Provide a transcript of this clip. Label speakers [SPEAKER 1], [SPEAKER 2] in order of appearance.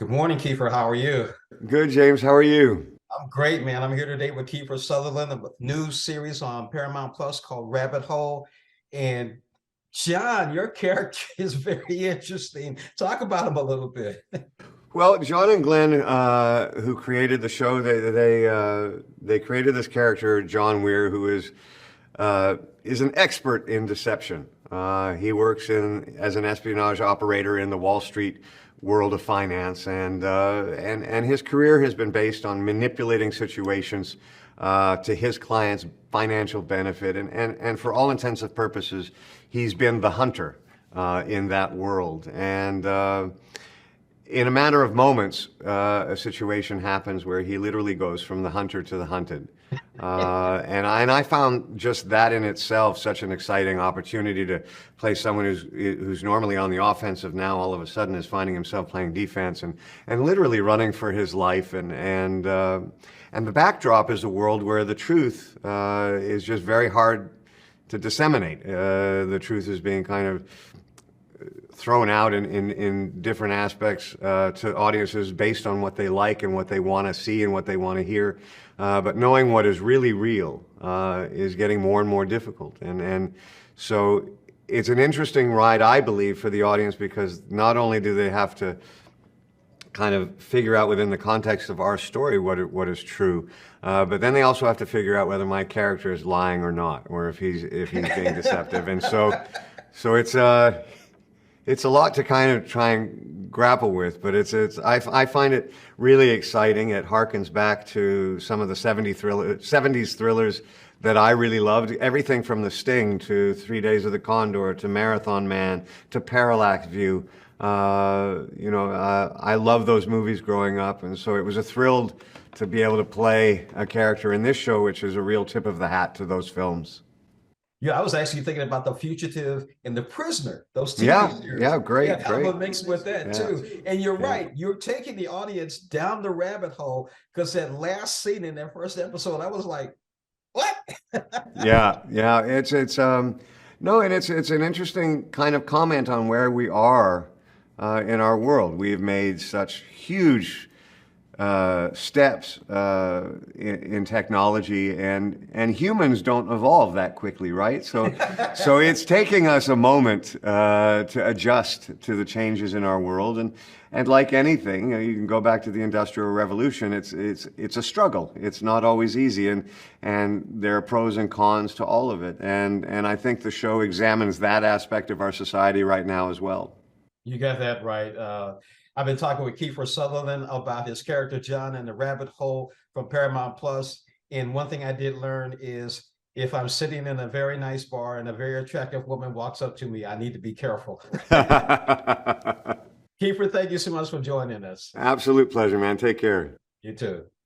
[SPEAKER 1] Good morning, Kiefer. How are you?
[SPEAKER 2] Good, James. How are you?
[SPEAKER 1] I'm great, man. I'm here today with Kiefer Sutherland, a new series on Paramount Plus called Rabbit Hole. And John, your character is very interesting. Talk about him a little bit.
[SPEAKER 2] Well, John and Glenn, who created the show, they created this character, John Weir, who is an expert in deception. He works in as an espionage operator in the Wall Street world of finance, and his career has been based on manipulating situations to his clients' financial benefit, and for all intents and purposes, he's been the hunter in that world. And in a matter of moments, a situation happens where he literally goes from the hunter to the hunted. And I found just that in itself such an exciting opportunity to play someone who's normally on the offensive, now all of a sudden is finding himself playing defense and literally running for his life. And the backdrop is a world where the truth is just very hard to disseminate. The truth is being kind of thrown out in different aspects to audiences based on what they like and what they want to see and what they want to hear. But knowing what is really real is getting more and more difficult. And so it's an interesting ride, I believe, for the audience, because not only do they have to kind of figure out within the context of our story what is true, but then they also have to figure out whether my character is lying or not, or if he's being deceptive. And so it's a lot to kind of try and grapple with, but I find it really exciting. It harkens back to some of the 70s thrillers that I really loved. Everything from The Sting to 3 Days of the Condor to Marathon Man to Parallax View. I love those movies growing up, and so it was a thrill to be able to play a character in this show, which is a real tip of the hat to those films.
[SPEAKER 1] Yeah, I was actually thinking about The Fugitive and The Prisoner, those TV
[SPEAKER 2] Yeah,
[SPEAKER 1] series.
[SPEAKER 2] yeah,
[SPEAKER 1] Yeah,
[SPEAKER 2] great,
[SPEAKER 1] kind of
[SPEAKER 2] great.
[SPEAKER 1] a mix with that
[SPEAKER 2] Yeah,
[SPEAKER 1] too. And you're
[SPEAKER 2] yeah.
[SPEAKER 1] right, you're taking the audience down the rabbit hole because that last scene in that first episode, I was like, what?
[SPEAKER 2] Yeah. It's no, and it's an interesting kind of comment on where we are in our world. We've made such huge steps in technology, and humans don't evolve that quickly, right? So it's taking us a moment to adjust to the changes in our world, and like anything, you can go back to the Industrial Revolution. It's a struggle. It's not always easy, and there are pros and cons to all of it. And I think the show examines that aspect of our society right now as well.
[SPEAKER 1] You got that right. I've been talking with Kiefer Sutherland about his character John and the Rabbit Hole from Paramount Plus. And one thing I did learn is if I'm sitting in a very nice bar and a very attractive woman walks up to me, I need to be careful. Kiefer, thank you so much for joining us.
[SPEAKER 2] Absolute pleasure, man. Take care.
[SPEAKER 1] You too.